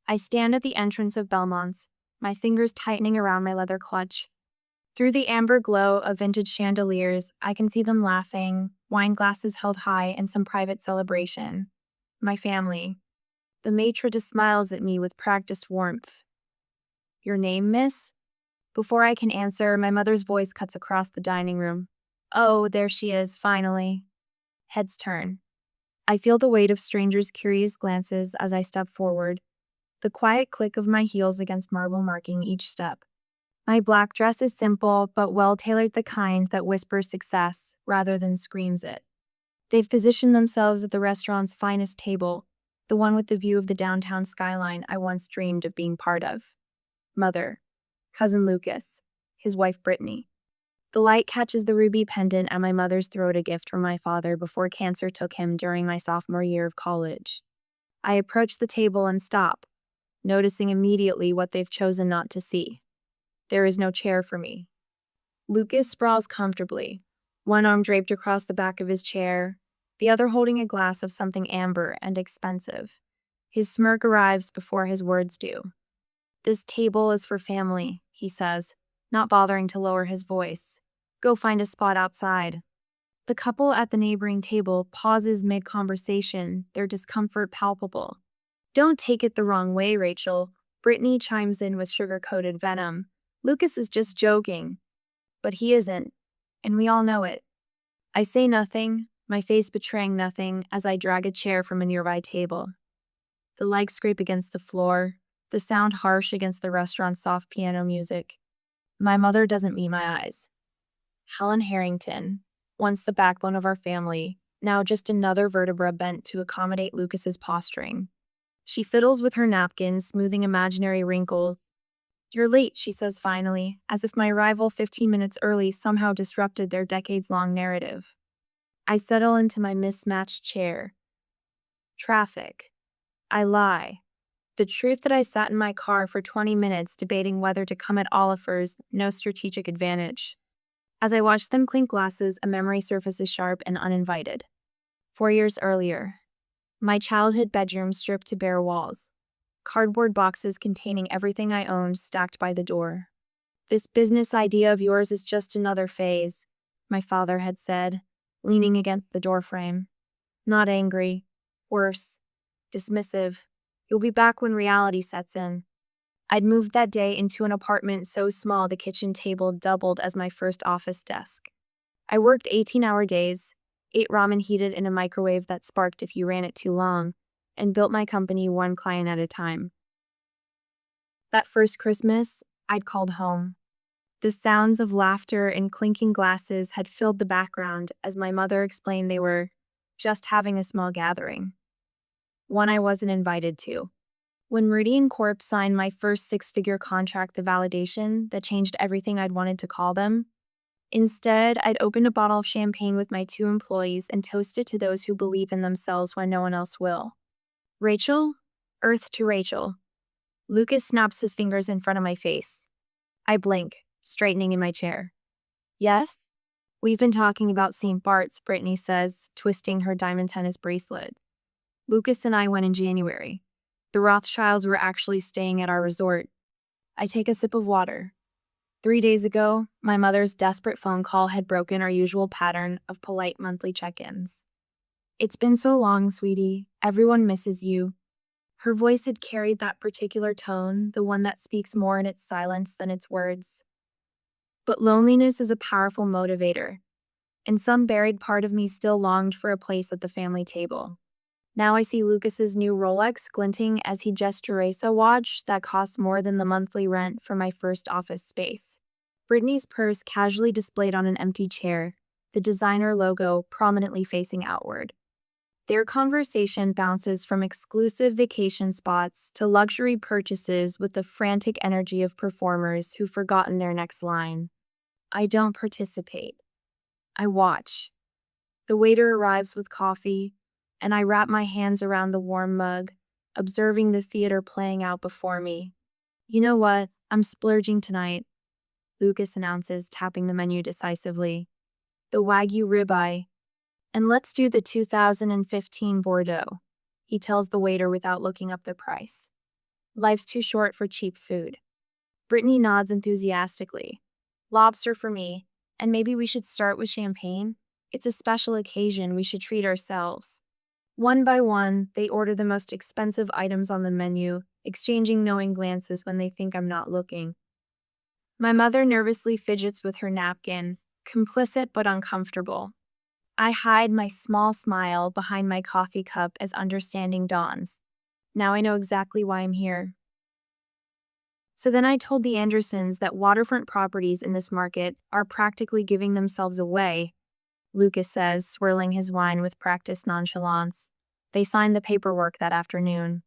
I stand at the entrance of Belmont's, my fingers tightening around my leather clutch. Through the amber glow of vintage chandeliers, I can see them laughing, wine glasses held high in some private celebration. My family. The maitre d' smiles at me with practiced warmth. Your name, miss? Before I can answer, my mother's voice cuts across the dining room. Oh, there she is, finally. Heads turn. I feel the weight of strangers' curious glances as I step forward, the quiet click of my heels against marble marking each step. My black dress is simple, but well-tailored, the kind that whispers success rather than screams it. They've positioned themselves at the restaurant's finest table, the one with the view of the downtown skyline I once dreamed of being part of. Mother, cousin Lucas, his wife Brittany. The light catches the ruby pendant at my mother's throat, a gift from my father before cancer took him during my sophomore year of college. I approach the table and stop, noticing immediately what they've chosen not to see. There is no chair for me. Lucas sprawls comfortably, one arm draped across the back of his chair, the other holding a glass of something amber and expensive. His smirk arrives before his words do. This table is for family, he says, not bothering to lower his voice. Go find a spot outside. The couple at the neighboring table pauses mid-conversation, their discomfort palpable. Don't take it the wrong way, Rachel. Brittany chimes in with sugar-coated venom. Lucas is just joking. But he isn't, and we all know it. I say nothing, my face betraying nothing, as I drag a chair from a nearby table. The legs scrape against the floor, the sound harsh against the restaurant's soft piano music. My mother doesn't meet my eyes. Helen Harrington, once the backbone of our family, now just another vertebra bent to accommodate Lucas's posturing. She fiddles with her napkin, smoothing imaginary wrinkles. You're late, she says finally, as if my arrival 15 minutes early somehow disrupted their decades-long narrative. I settle into my mismatched chair. Traffic. I lie. The truth that I sat in my car for 20 minutes debating whether to come at Oliver's, no strategic advantage. As I watch them clink glasses, a memory surfaces sharp and uninvited. 4 years earlier. My childhood bedroom stripped to bare walls. Cardboard boxes containing everything I owned stacked by the door. This business idea of yours is just another phase, my father had said, leaning against the doorframe. Not angry. Worse. Dismissive. You'll be back when reality sets in. I'd moved that day into an apartment so small the kitchen table doubled as my first office desk. I worked 18-hour days, ate ramen heated in a microwave that sparked if you ran it too long, and built my company one client at a time. That first Christmas, I'd called home. The sounds of laughter and clinking glasses had filled the background as my mother explained they were just having a small gathering. One I wasn't invited to. When Meridian Corp signed my first six-figure contract, the validation that changed everything I'd wanted to call them. Instead, I'd opened a bottle of champagne with my 2 employees and toasted to those who believe in themselves when no one else will. Rachel? Earth to Rachel. Lucas snaps his fingers in front of my face. I blink, straightening in my chair. Yes? We've been talking about St. Bart's, Brittany says, twisting her diamond tennis bracelet. Lucas and I went in January. The Rothschilds were actually staying at our resort. I take a sip of water. 3 days ago, my mother's desperate phone call had broken our usual pattern of polite monthly check-ins. It's been so long, sweetie. Everyone misses you. Her voice had carried that particular tone, the one that speaks more in its silence than its words. But loneliness is a powerful motivator, and some buried part of me still longed for a place at the family table. Now I see Lucas's new Rolex glinting as he gestures a watch that costs more than the monthly rent for my first office space. Brittany's purse casually displayed on an empty chair, the designer logo prominently facing outward. Their conversation bounces from exclusive vacation spots to luxury purchases with the frantic energy of performers who've forgotten their next line. I don't participate. I watch. The waiter arrives with coffee, and I wrap my hands around the warm mug, observing the theater playing out before me. You know what? I'm splurging tonight, Lucas announces, tapping the menu decisively. The Wagyu ribeye. And let's do the 2015 Bordeaux, he tells the waiter without looking up the price. Life's too short for cheap food. Brittany nods enthusiastically. Lobster for me, and maybe we should start with champagne? It's a special occasion, we should treat ourselves. One by one, they order the most expensive items on the menu, exchanging knowing glances when they think I'm not looking. My mother nervously fidgets with her napkin, complicit but uncomfortable. I hide my small smile behind my coffee cup as understanding dawns. Now I know exactly why I'm here. So then I told the Andersons that waterfront properties in this market are practically giving themselves away, Lucas says, swirling his wine with practiced nonchalance. They signed the paperwork that afternoon.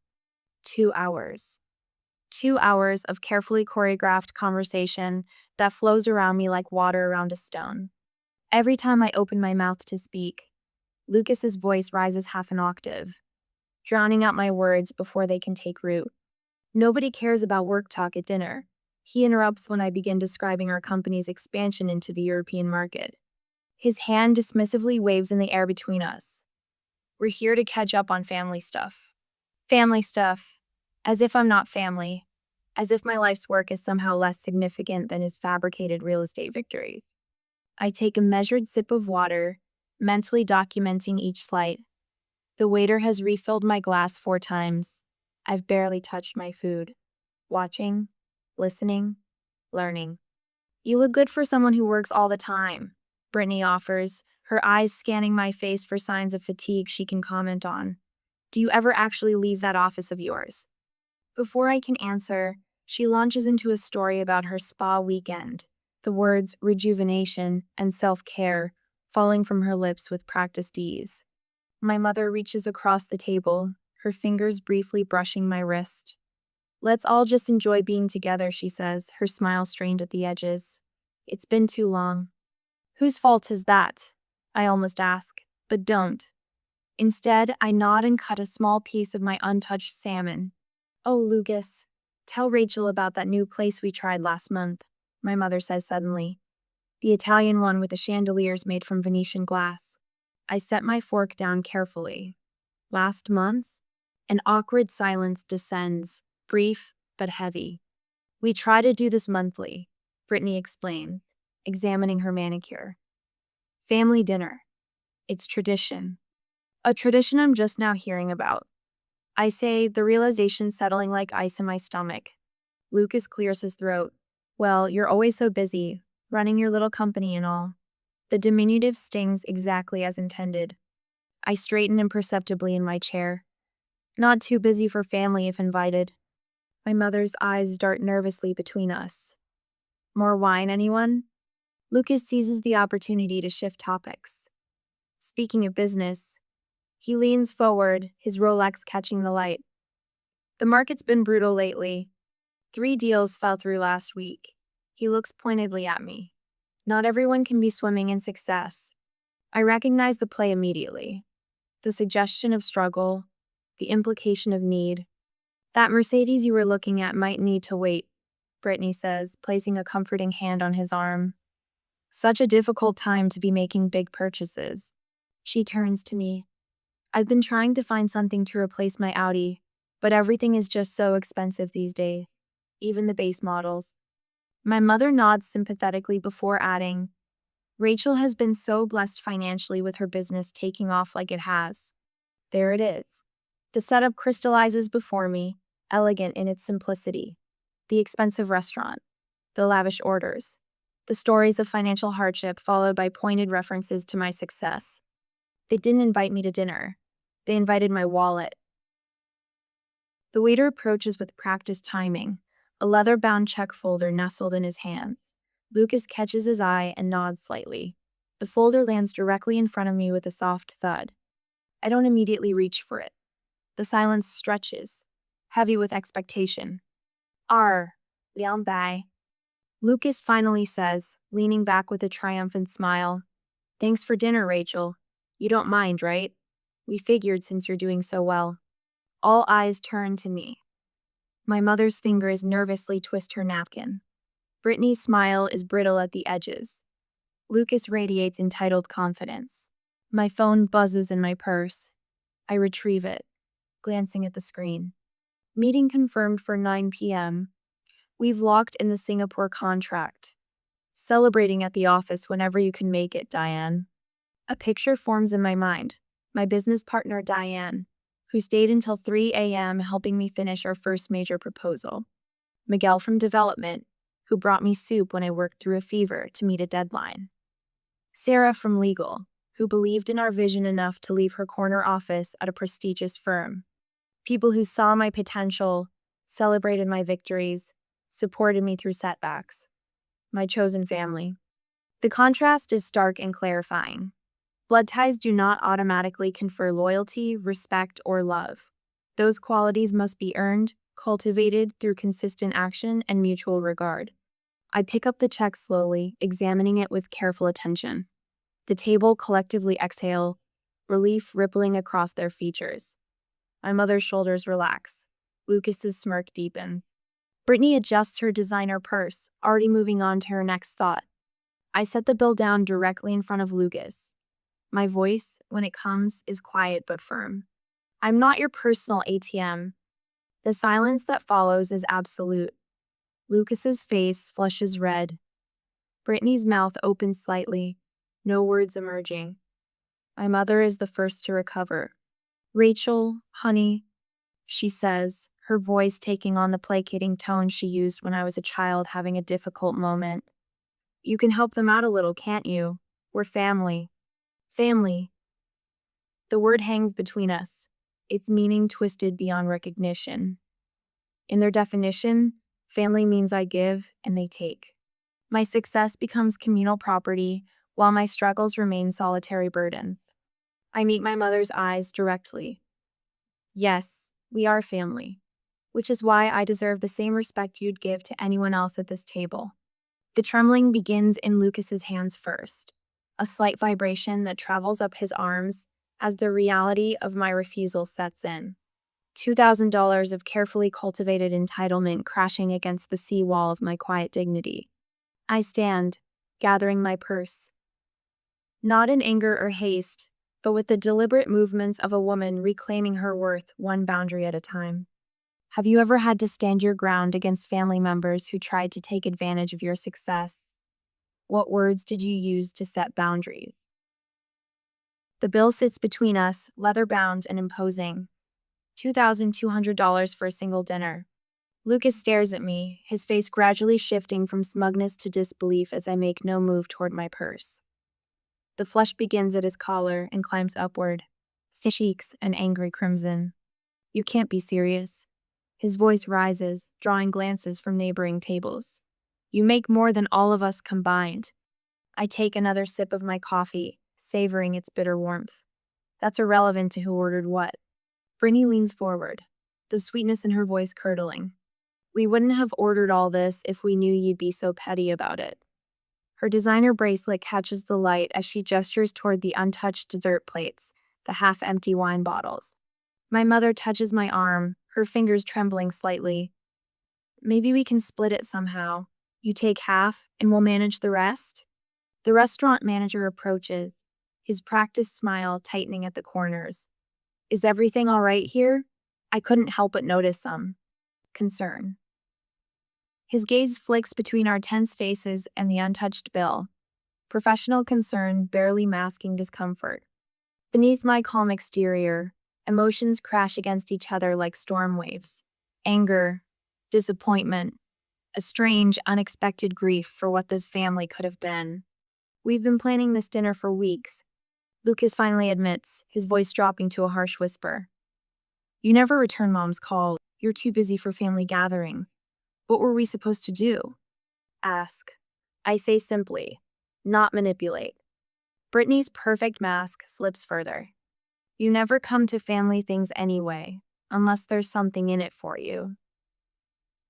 2 hours. 2 hours of carefully choreographed conversation that flows around me like water around a stone. Every time I open my mouth to speak, Lucas's voice rises half an octave, drowning out my words before they can take root. Nobody cares about work talk at dinner. He interrupts when I begin describing our company's expansion into the European market. His hand dismissively waves in the air between us. We're here to catch up on family stuff. Family stuff. As if I'm not family. As if my life's work is somehow less significant than his fabricated real estate victories. I take a measured sip of water, mentally documenting each slight. The waiter has refilled my glass 4 times. I've barely touched my food. Watching, listening, learning. You look good for someone who works all the time, Brittany offers, her eyes scanning my face for signs of fatigue she can comment on. Do you ever actually leave that office of yours? Before I can answer, she launches into a story about her spa weekend, the words rejuvenation and self-care falling from her lips with practiced ease. My mother reaches across the table, her fingers briefly brushing my wrist. Let's all just enjoy being together, she says, her smile strained at the edges. It's been too long. Whose fault is that? I almost ask, but don't. Instead, I nod and cut a small piece of my untouched salmon. Oh, Lucas, tell Rachel about that new place we tried last month, my mother says suddenly. The Italian one with the chandeliers made from Venetian glass. I set my fork down carefully. Last month? An awkward silence descends, brief but heavy. We try to do this monthly, Brittany explains, examining her manicure. Family dinner. It's tradition. A tradition I'm just now hearing about. I say, the realization settling like ice in my stomach. Lucas clears his throat. Well, you're always so busy, running your little company and all. The diminutive stings exactly as intended. I straighten imperceptibly in my chair. Not too busy for family if invited. My mother's eyes dart nervously between us. More wine, anyone? Lucas seizes the opportunity to shift topics. Speaking of business, he leans forward, his Rolex catching the light. The market's been brutal lately. 3 deals fell through last week. He looks pointedly at me. Not everyone can be swimming in success. I recognize the play immediately. The suggestion of struggle, the implication of need. That Mercedes you were looking at might need to wait, Brittany says, placing a comforting hand on his arm. Such a difficult time to be making big purchases. She turns to me. I've been trying to find something to replace my Audi, but everything is just so expensive these days, even the base models. My mother nods sympathetically before adding, Rachel has been so blessed financially with her business taking off like it has. There it is. The setup crystallizes before me, elegant in its simplicity. The expensive restaurant, the lavish orders, the stories of financial hardship followed by pointed references to my success. They didn't invite me to dinner. They invited my wallet. The waiter approaches with practiced timing, a leather-bound check folder nestled in his hands. Lucas catches his eye and nods slightly. The folder lands directly in front of me with a soft thud. I don't immediately reach for it. The silence stretches, heavy with expectation. Liang bai. Lucas finally says, leaning back with a triumphant smile. Thanks for dinner, Rachel. You don't mind, right? We figured since you're doing so well. All eyes turn to me. My mother's fingers nervously twist her napkin. Brittany's smile is brittle at the edges. Lucas radiates entitled confidence. My phone buzzes in my purse. I retrieve it, glancing at the screen. Meeting confirmed for 9 p.m. We've locked in the Singapore contract. Celebrating at the office whenever you can make it, Diane. A picture forms in my mind. My business partner, Diane, who stayed until 3 a.m. helping me finish our first major proposal. Miguel from development, who brought me soup when I worked through a fever to meet a deadline. Sarah from legal, who believed in our vision enough to leave her corner office at a prestigious firm. People who saw my potential, celebrated my victories, supported me through setbacks. My chosen family. The contrast is stark and clarifying. Blood ties do not automatically confer loyalty, respect, or love. Those qualities must be earned, cultivated through consistent action and mutual regard. I pick up the check slowly, examining it with careful attention. The table collectively exhales, relief rippling across their features. My mother's shoulders relax. Lucas's smirk deepens. Brittany adjusts her designer purse, already moving on to her next thought. I set the bill down directly in front of Lucas. My voice, when it comes, is quiet but firm. I'm not your personal ATM. The silence that follows is absolute. Lucas's face flushes red. Brittany's mouth opens slightly, no words emerging. My mother is the first to recover. Rachel, honey, she says, her voice taking on the placating tone she used when I was a child having a difficult moment. You can help them out a little, can't you? We're family. Family. The word hangs between us, its meaning twisted beyond recognition. In their definition, family means I give and they take. My success becomes communal property, while my struggles remain solitary burdens. I meet my mother's eyes directly. Yes, we are family, which is why I deserve the same respect you'd give to anyone else at this table. The trembling begins in Lucas's hands first, a slight vibration that travels up his arms as the reality of my refusal sets in. $2,000 of carefully cultivated entitlement crashing against the seawall of my quiet dignity. I stand, gathering my purse. Not in anger or haste, but with the deliberate movements of a woman reclaiming her worth one boundary at a time. Have you ever had to stand your ground against family members who tried to take advantage of your success? What words did you use to set boundaries? The bill sits between us, leather-bound and imposing. $2,200 for a single dinner. Lucas stares at me, his face gradually shifting from smugness to disbelief as I make no move toward my purse. The flush begins at his collar and climbs upward, cheeks an angry crimson. You can't be serious. His voice rises, drawing glances from neighboring tables. You make more than all of us combined. I take another sip of my coffee, savoring its bitter warmth. That's irrelevant to who ordered what. Brittany leans forward, the sweetness in her voice curdling. We wouldn't have ordered all this if we knew you'd be so petty about it. Her designer bracelet catches the light as she gestures toward the untouched dessert plates, the half-empty wine bottles. My mother touches my arm, her fingers trembling slightly. Maybe we can split it somehow. You take half, and we'll manage the rest? The restaurant manager approaches, his practiced smile tightening at the corners. Is everything all right here? I couldn't help but notice some concern. His gaze flicks between our tense faces and the untouched bill, professional concern barely masking discomfort. Beneath my calm exterior, emotions crash against each other like storm waves. Anger, disappointment, a strange, unexpected grief for what this family could have been. We've been planning this dinner for weeks, Lucas finally admits, his voice dropping to a harsh whisper. You never return Mom's call. You're too busy for family gatherings. What were we supposed to do? Ask. I say simply, not manipulate. Brittany's perfect mask slips further. You never come to family things anyway, unless there's something in it for you.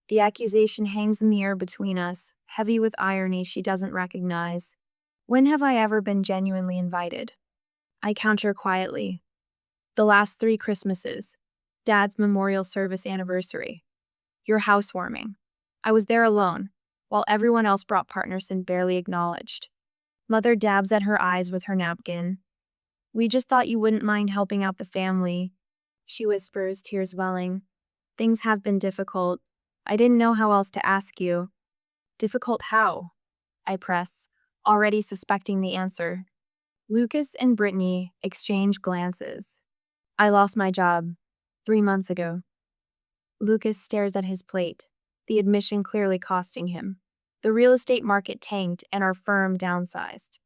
The accusation hangs in the air between us, heavy with irony she doesn't recognize. When have I ever been genuinely invited? I counter quietly. The last 3 Christmases. Dad's memorial service anniversary. Your housewarming. I was there alone, while everyone else brought partners and barely acknowledged. Mother dabs at her eyes with her napkin. We just thought you wouldn't mind helping out the family, she whispers, tears welling. Things have been difficult. I didn't know how else to ask you. Difficult how? I press, already suspecting the answer. Lucas and Brittany exchange glances. I lost my job 3 months ago. Lucas stares at his plate, the admission clearly costing him. The real estate market tanked and our firm downsized.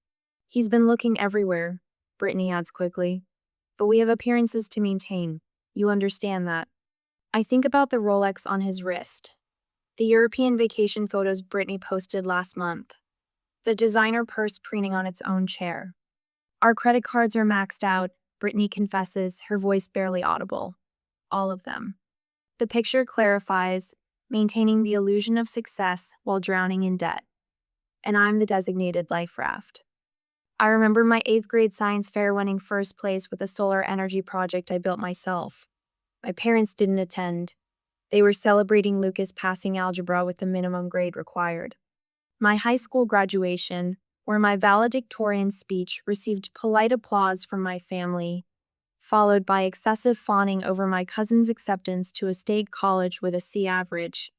He's been looking everywhere, Brittany adds quickly. But we have appearances to maintain. You understand that. I think about the Rolex on his wrist. The European vacation photos Brittany posted last month. The designer purse preening on its own chair. Our credit cards are maxed out, Brittany confesses, her voice barely audible. All of them. The picture clarifies, maintaining the illusion of success while drowning in debt. And I'm the designated life raft. I remember my 8th grade science fair winning first place with a solar energy project I built myself. My parents didn't attend. They were celebrating Lucas passing algebra with the minimum grade required. My high school graduation, where my valedictorian speech received polite applause from my family, followed by excessive fawning over my cousin's acceptance to a state college with a C average.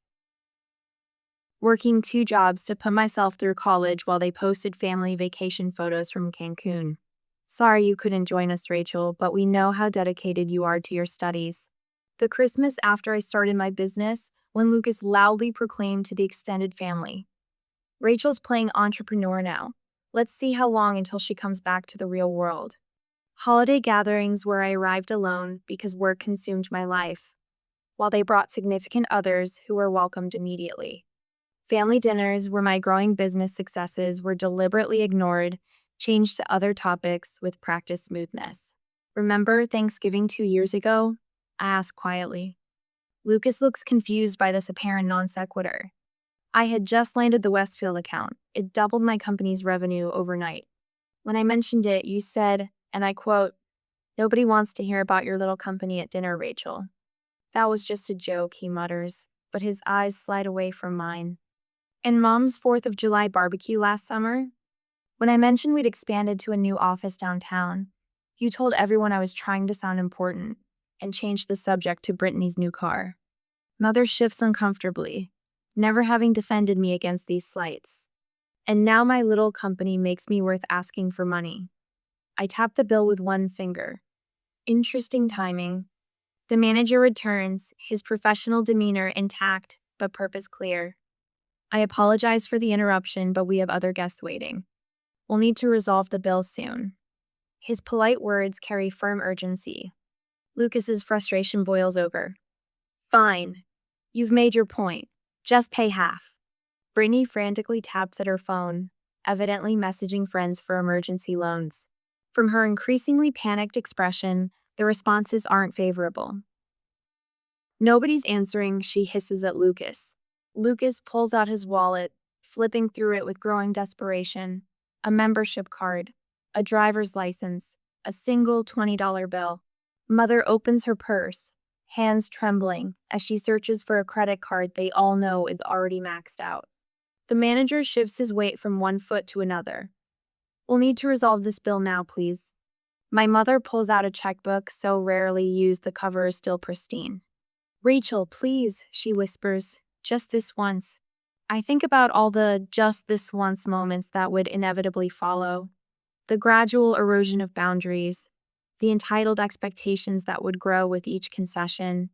Working 2 jobs to put myself through college while they posted family vacation photos from Cancun. Sorry you couldn't join us, Rachel, but we know how dedicated you are to your studies. The Christmas after I started my business, when Lucas loudly proclaimed to the extended family, Rachel's playing entrepreneur now. Let's see how long until she comes back to the real world. Holiday gatherings where I arrived alone because work consumed my life, while they brought significant others who were welcomed immediately. Family dinners where my growing business successes were deliberately ignored, changed to other topics with practiced smoothness. Remember Thanksgiving 2 years ago? I asked quietly. Lucas looks confused by this apparent non sequitur. I had just landed the Westfield account. It doubled my company's revenue overnight. When I mentioned it, you said, and I quote, "Nobody wants to hear about your little company at dinner, Rachel." That was just a joke, he mutters, but his eyes slide away from mine. And Mom's 4th of July barbecue last summer? When I mentioned we'd expanded to a new office downtown, you told everyone I was trying to sound important and changed the subject to Brittany's new car. Mother shifts uncomfortably, never having defended me against these slights. And now my little company makes me worth asking for money. I tap the bill with one finger. Interesting timing. The manager returns, his professional demeanor intact, but purpose clear. I apologize for the interruption, but we have other guests waiting. We'll need to resolve the bill soon. His polite words carry firm urgency. Lucas's frustration boils over. Fine. You've made your point. Just pay half. Brittany frantically taps at her phone, evidently messaging friends for emergency loans. From her increasingly panicked expression, the responses aren't favorable. Nobody's answering, she hisses at Lucas. Lucas pulls out his wallet, flipping through it with growing desperation. A membership card, a driver's license, a single $20 bill. Mother opens her purse, hands trembling, as she searches for a credit card they all know is already maxed out. The manager shifts his weight from one foot to another. We'll need to resolve this bill now, please. My mother pulls out a checkbook so rarely used the cover is still pristine. Rachel, please, she whispers, just this once. I think about all the just this once moments that would inevitably follow. The gradual erosion of boundaries, the entitled expectations that would grow with each concession.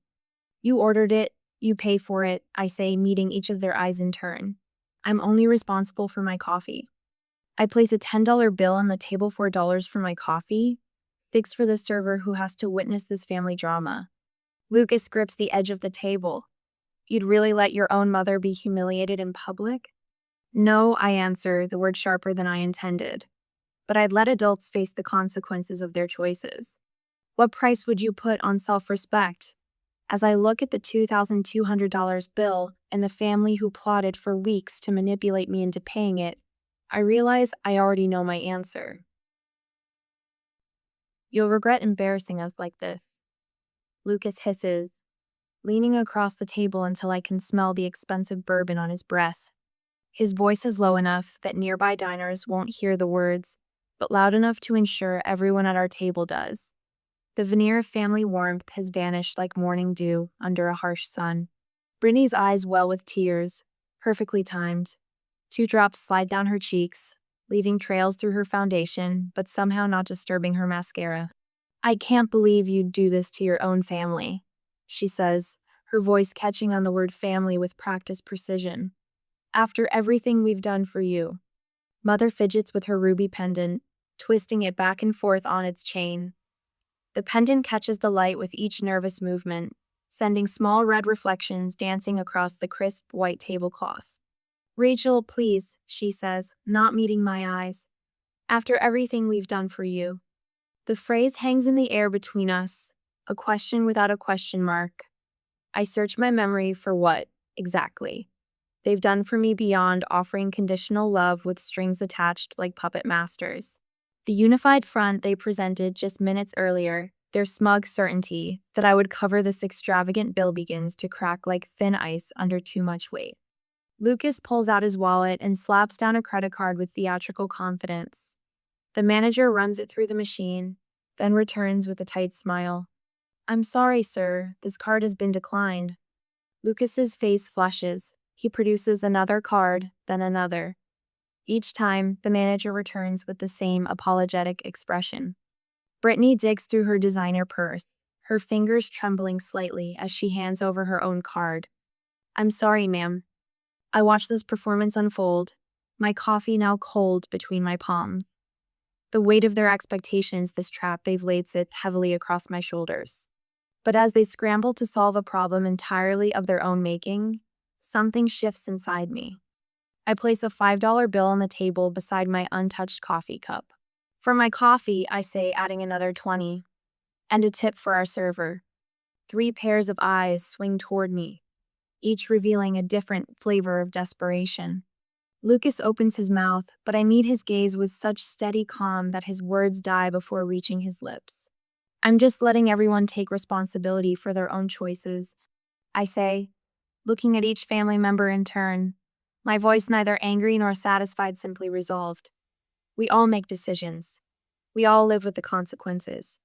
You ordered it, you pay for it, I say, meeting each of their eyes in turn. I'm only responsible for my coffee. I place a $10 bill on the table, $4 for my coffee, $6 for the server who has to witness this family drama. Lucas grips the edge of the table. You'd really let your own mother be humiliated in public? No, I answer, the word sharper than I intended. But I'd let adults face the consequences of their choices. What price would you put on self-respect? As I look at the $2,200 bill and the family who plotted for weeks to manipulate me into paying it, I realize I already know my answer. You'll regret embarrassing us like this, Lucas hisses, leaning across the table until I can smell the expensive bourbon on his breath. His voice is low enough that nearby diners won't hear the words, but loud enough to ensure everyone at our table does. The veneer of family warmth has vanished like morning dew under a harsh sun. Brittany's eyes well with tears, perfectly timed. 2 drops slide down her cheeks, leaving trails through her foundation, but somehow not disturbing her mascara. "I can't believe you'd do this to your own family," she says, her voice catching on the word family with practiced precision. "After everything we've done for you." Mother fidgets with her ruby pendant, twisting it back and forth on its chain. The pendant catches the light with each nervous movement, sending small red reflections dancing across the crisp white tablecloth. "Rachel, please," she says, not meeting my eyes. "After everything we've done for you." The phrase hangs in the air between us, a question without a question mark. I search my memory for what, exactly, they've done for me beyond offering conditional love with strings attached like puppet masters. The unified front they presented just minutes earlier, their smug certainty that I would cover this extravagant bill begins to crack like thin ice under too much weight. Lucas pulls out his wallet and slaps down a credit card with theatrical confidence. The manager runs it through the machine, then returns with a tight smile. "I'm sorry, sir, this card has been declined." Lucas's face flushes. He produces another card, then another. Each time, the manager returns with the same apologetic expression. Brittany digs through her designer purse, her fingers trembling slightly as she hands over her own card. "I'm sorry, ma'am. I watched this performance unfold, my coffee now cold between my palms. The weight of their expectations, this trap they've laid, sits heavily across my shoulders. But as they scramble to solve a problem entirely of their own making, something shifts inside me. I place a $5 bill on the table beside my untouched coffee cup. "For my coffee," I say, adding another 20. "And a tip for our server." 3 pairs of eyes swing toward me, each revealing a different flavor of desperation. Lucas opens his mouth, but I meet his gaze with such steady calm that his words die before reaching his lips. "I'm just letting everyone take responsibility for their own choices," I say, looking at each family member in turn, my voice neither angry nor satisfied, simply resolved. "We all make decisions. We all live with the consequences."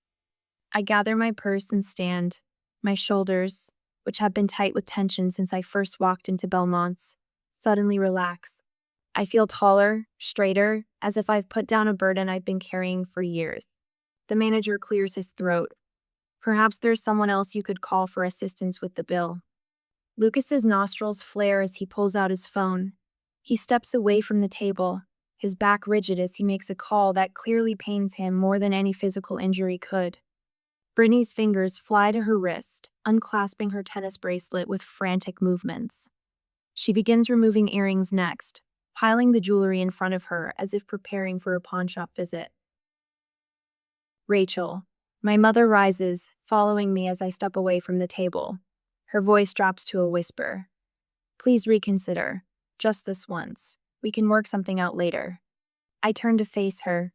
I gather my purse and stand. My shoulders, which have been tight with tension since I first walked into Belmont's, suddenly relax. I feel taller, straighter, as if I've put down a burden I've been carrying for years. The manager clears his throat. "Perhaps there's someone else you could call for assistance with the bill." Lucas's nostrils flare as he pulls out his phone. He steps away from the table, his back rigid as he makes a call that clearly pains him more than any physical injury could. Brittany's fingers fly to her wrist, unclasping her tennis bracelet with frantic movements. She begins removing earrings next, piling the jewelry in front of her as if preparing for a pawnshop visit. "Rachel." My mother rises, following me as I step away from the table. Her voice drops to a whisper. "Please reconsider. Just this once. We can work something out later." I turn to face her.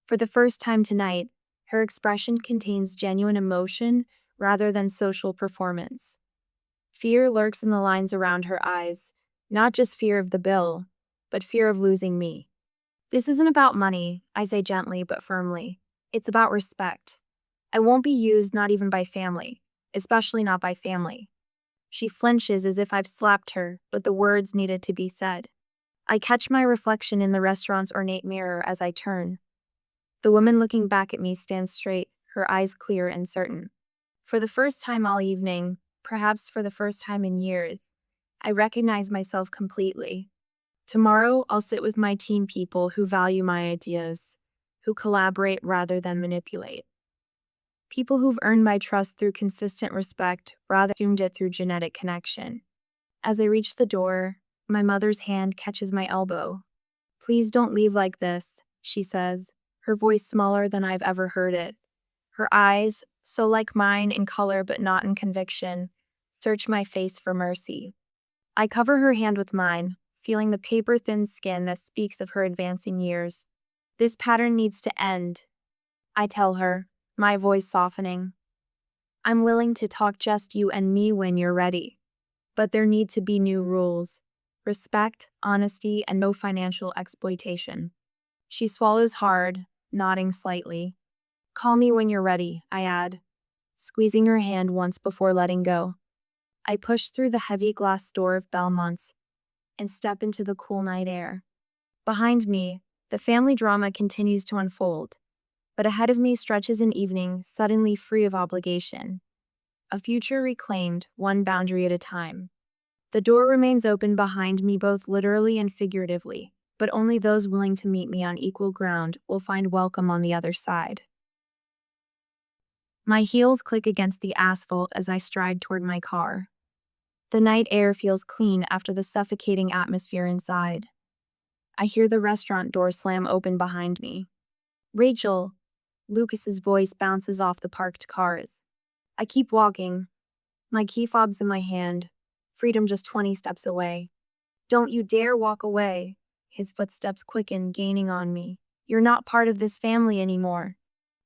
For the first time tonight, her expression contains genuine emotion rather than social performance. Fear lurks in the lines around her eyes, not just fear of the bill, but fear of losing me. "This isn't about money," I say gently but firmly. "It's about respect. I won't be used, not even by family, especially not by family." She flinches as if I've slapped her, but the words needed to be said. I catch my reflection in the restaurant's ornate mirror as I turn. The woman looking back at me stands straight, her eyes clear and certain. For the first time all evening, perhaps for the first time in years, I recognize myself completely. Tomorrow, I'll sit with my team people who value my ideas, who collaborate rather than manipulate. People who've earned my trust through consistent respect rather than assumed it through genetic connection. As I reach the door, my mother's hand catches my elbow. "Please don't leave like this," she says, her voice smaller than I've ever heard it. Her eyes, so like mine in color but not in conviction, search my face for mercy. I cover her hand with mine, feeling the paper-thin skin that speaks of her advancing years. "This pattern needs to end," I tell her, my voice softening. "I'm willing to talk just you and me when you're ready. But there need to be new rules. Respect, honesty, and no financial exploitation." She swallows hard, nodding slightly. Call me when you're ready, I add, squeezing her hand once before letting go. I push through the heavy glass door of Belmont's and step into the cool night air. Behind me, the family drama continues to unfold, but ahead of me stretches an evening suddenly free of obligation. A future reclaimed, one boundary at a time. The door remains open behind me both literally and figuratively, but only those willing to meet me on equal ground will find welcome on the other side. My heels click against the asphalt as I stride toward my car. The night air feels clean after the suffocating atmosphere inside. I hear the restaurant door slam open behind me. Rachel, Lucas's voice bounces off the parked cars. I keep walking, my key fob's in my hand, freedom just 20 steps away. Don't you dare walk away. His footsteps quicken, gaining on me. You're not part of this family anymore.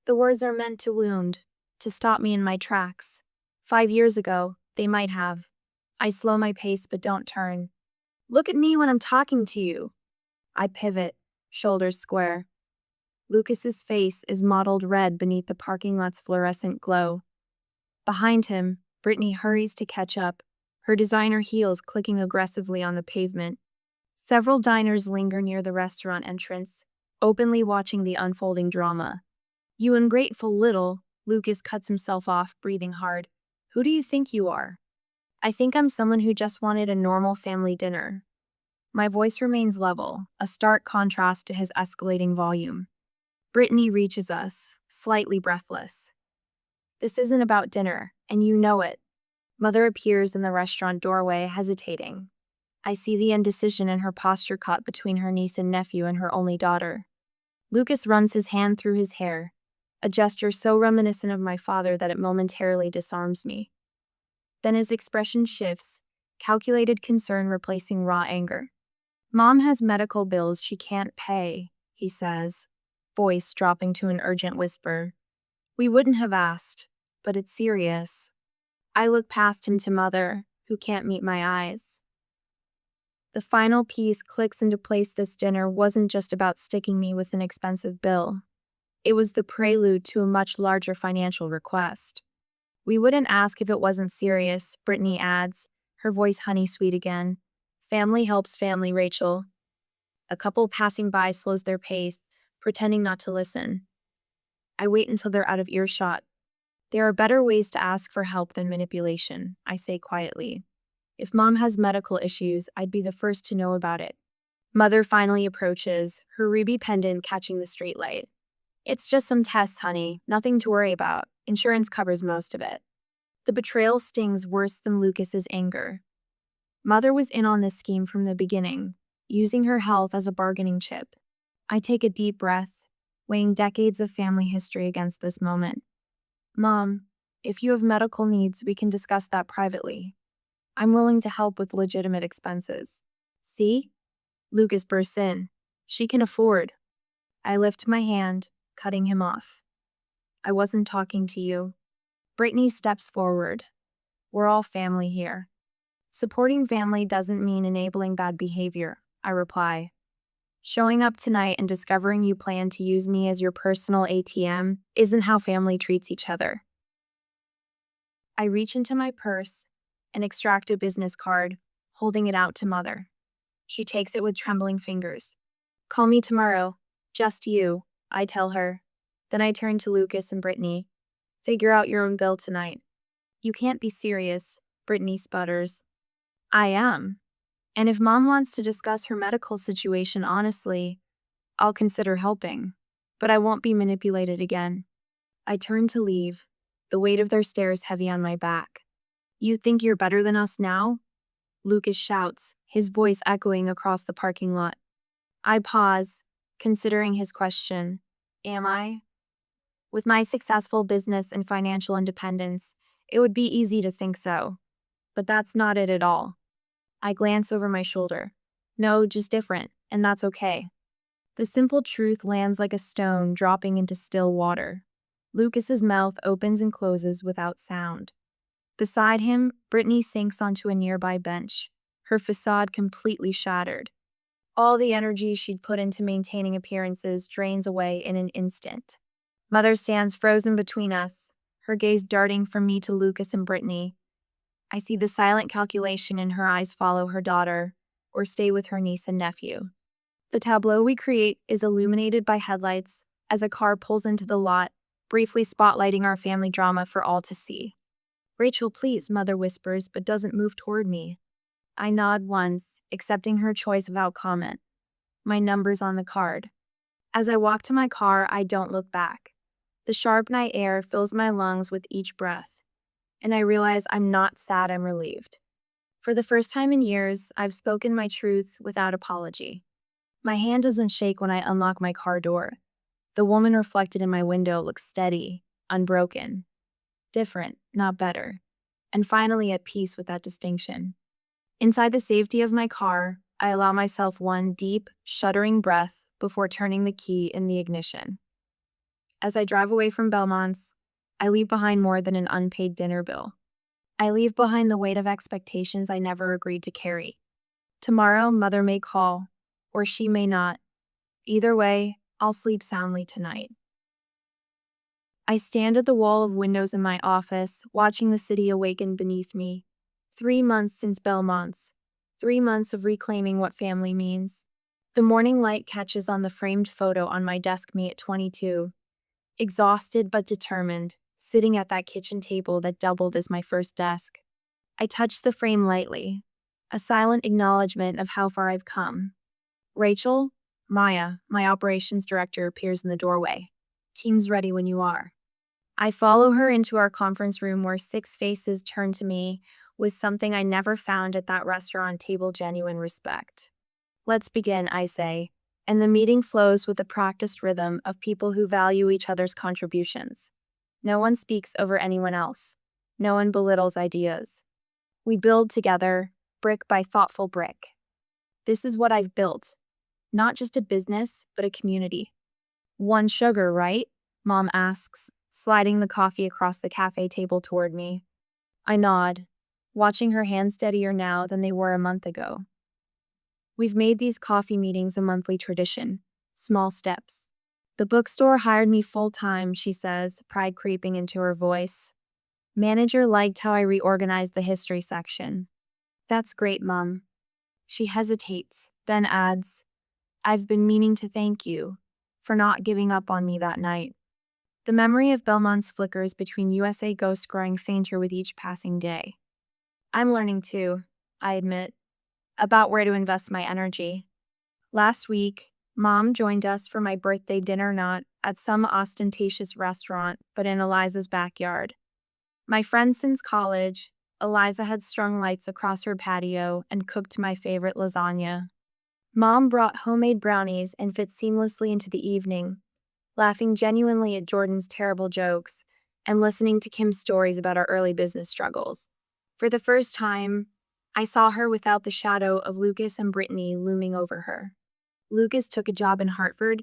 The words are meant to wound, to stop me in my tracks. 5 years ago, they might have. I slow my pace but don't turn. Look at me when I'm talking to you. I pivot, shoulders square. Lucas's face is mottled red beneath the parking lot's fluorescent glow. Behind him, Brittany hurries to catch up, her designer heels clicking aggressively on the pavement. Several diners linger near the restaurant entrance, openly watching the unfolding drama. You ungrateful little, Lucas cuts himself off, breathing hard. Who do you think you are? I think I'm someone who just wanted a normal family dinner. My voice remains level, a stark contrast to his escalating volume. Brittany reaches us, slightly breathless. This isn't about dinner, and you know it. Mother appears in the restaurant doorway, hesitating. I see the indecision in her posture caught between her niece and nephew and her only daughter. Lucas runs his hand through his hair, a gesture so reminiscent of my father that it momentarily disarms me. Then his expression shifts, calculated concern replacing raw anger. Mom has medical bills she can't pay, he says, voice dropping to an urgent whisper. We wouldn't have asked, but it's serious. I look past him to Mother, who can't meet my eyes. The final piece clicks into place. This dinner wasn't just about sticking me with an expensive bill. It was the prelude to a much larger financial request. We wouldn't ask if it wasn't serious, Brittany adds, her voice honey-sweet again. Family helps family, Rachel. A couple passing by slows their pace, pretending not to listen. I wait until they're out of earshot. There are better ways to ask for help than manipulation, I say quietly. If Mom has medical issues, I'd be the first to know about it. Mother finally approaches, her ruby pendant catching the streetlight. It's just some tests, honey. Nothing to worry about. Insurance covers most of it. The betrayal stings worse than Lucas's anger. Mother was in on this scheme from the beginning, using her health as a bargaining chip. I take a deep breath, weighing decades of family history against this moment. Mom, if you have medical needs, we can discuss that privately. I'm willing to help with legitimate expenses. See? Lucas bursts in. She can afford. I lift my hand, cutting him off. I wasn't talking to you. Brittany steps forward. We're all family here. Supporting family doesn't mean enabling bad behavior, I reply. Showing up tonight and discovering you plan to use me as your personal ATM isn't how family treats each other. I reach into my purse and extract a business card, holding it out to Mother. She takes it with trembling fingers. Call me tomorrow. Just you, I tell her. Then I turn to Lucas and Brittany. Figure out your own bill tonight. You can't be serious, Brittany sputters. I am. And if Mom wants to discuss her medical situation honestly, I'll consider helping. But I won't be manipulated again. I turn to leave, the weight of their stares heavy on my back. You think you're better than us now? Lucas shouts, his voice echoing across the parking lot. I pause, considering his question. Am I? With my successful business and financial independence, it would be easy to think so. But that's not it at all. I glance over my shoulder. No, just different, and that's okay. The simple truth lands like a stone dropping into still water. Lucas's mouth opens and closes without sound. Beside him, Brittany sinks onto a nearby bench, her facade completely shattered. All the energy she'd put into maintaining appearances drains away in an instant. Mother stands frozen between us, her gaze darting from me to Lucas and Brittany. I see the silent calculation in her eyes follow her daughter, or stay with her niece and nephew. The tableau we create is illuminated by headlights as a car pulls into the lot, briefly spotlighting our family drama for all to see. Rachel, please, Mother whispers, but doesn't move toward me. I nod once, accepting her choice without comment. My number's on the card. As I walk to my car, I don't look back. The sharp night air fills my lungs with each breath, and I realize I'm not sad, I'm relieved. For the first time in years, I've spoken my truth without apology. My hand doesn't shake when I unlock my car door. The woman reflected in my window looks steady, unbroken, different, not better, and finally at peace with that distinction. Inside the safety of my car, I allow myself one deep, shuddering breath before turning the key in the ignition. As I drive away from Belmont's, I leave behind more than an unpaid dinner bill. I leave behind the weight of expectations I never agreed to carry. Tomorrow, Mother may call, or she may not. Either way, I'll sleep soundly tonight. I stand at the wall of windows in my office, watching the city awaken beneath me. 3 months since Belmont's. 3 months of reclaiming what family means. The morning light catches on the framed photo on my desk, me at 22. Exhausted but determined, sitting at that kitchen table that doubled as my first desk. I touch the frame lightly, a silent acknowledgement of how far I've come. Rachel, Maya, my operations director, appears in the doorway. Team's ready when you are. I follow her into our conference room where 6 faces turn to me with something I never found at that restaurant table: genuine respect. Let's begin, I say, and the meeting flows with the practiced rhythm of people who value each other's contributions. No one speaks over anyone else. No one belittles ideas. We build together, brick by thoughtful brick. This is what I've built. Not just a business, but a community. 1 sugar, right? Mom asks, sliding the coffee across the cafe table toward me. I nod, watching her hands steadier now than they were a month ago. We've made these coffee meetings a monthly tradition, small steps. The bookstore hired me full-time, she says, pride creeping into her voice. Manager liked how I reorganized the history section. That's great, Mom. She hesitates, then adds, I've been meaning to thank you for not giving up on me that night. The memory of Belmont's flickers between USA ghosts growing fainter with each passing day. I'm learning too, I admit, about where to invest my energy. Last week, Mom joined us for my birthday dinner, not at some ostentatious restaurant, but in Eliza's backyard. My friend since college, Eliza had strung lights across her patio and cooked my favorite lasagna. Mom brought homemade brownies and fit seamlessly into the evening, laughing genuinely at Jordan's terrible jokes and listening to Kim's stories about our early business struggles. For the first time, I saw her without the shadow of Lucas and Brittany looming over her. Lucas took a job in Hartford.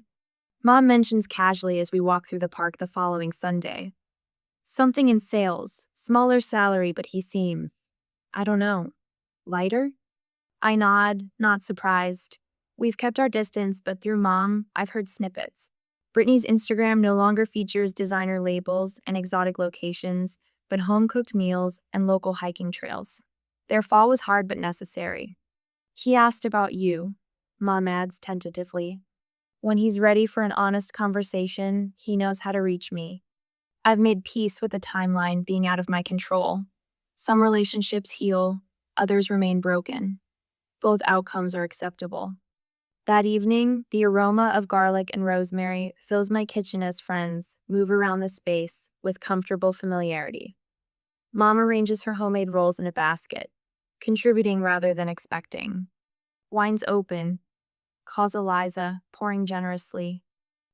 Mom mentions casually as we walk through the park the following Sunday. Something in sales, smaller salary, but he seems, I don't know, lighter? I nod, not surprised. We've kept our distance, but through Mom, I've heard snippets. Brittany's Instagram no longer features designer labels and exotic locations, but home-cooked meals and local hiking trails. Their fall was hard but necessary. He asked about you, Mom adds tentatively. When he's ready for an honest conversation, he knows how to reach me. I've made peace with the timeline being out of my control. Some relationships heal, others remain broken. Both outcomes are acceptable. That evening, the aroma of garlic and rosemary fills my kitchen as friends move around the space with comfortable familiarity. Mom arranges her homemade rolls in a basket, contributing rather than expecting. Wine's open, calls Eliza, pouring generously.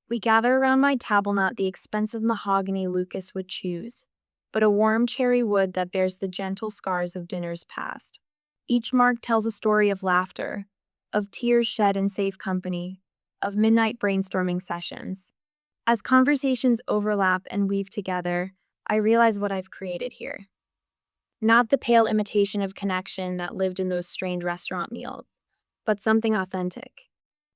We gather around my table, not the expensive mahogany Lucas would choose, but a warm cherry wood that bears the gentle scars of dinners past. Each mark tells a story of laughter, of tears shed in safe company, of midnight brainstorming sessions. As conversations overlap and weave together, I realize what I've created here. Not the pale imitation of connection that lived in those strained restaurant meals, but something authentic.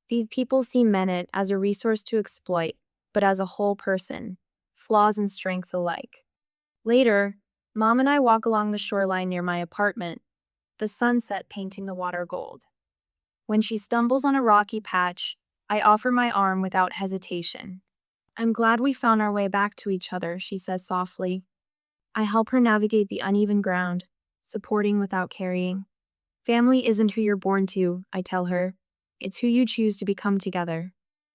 These people see Menet as a resource to exploit, but as a whole person, flaws and strengths alike. Later, Mom and I walk along the shoreline near my apartment, the sunset painting the water gold. When she stumbles on a rocky patch, I offer my arm without hesitation. "I'm glad we found our way back to each other," she says softly. I help her navigate the uneven ground, supporting without carrying. "Family isn't who you're born to," I tell her. "It's who you choose to become together."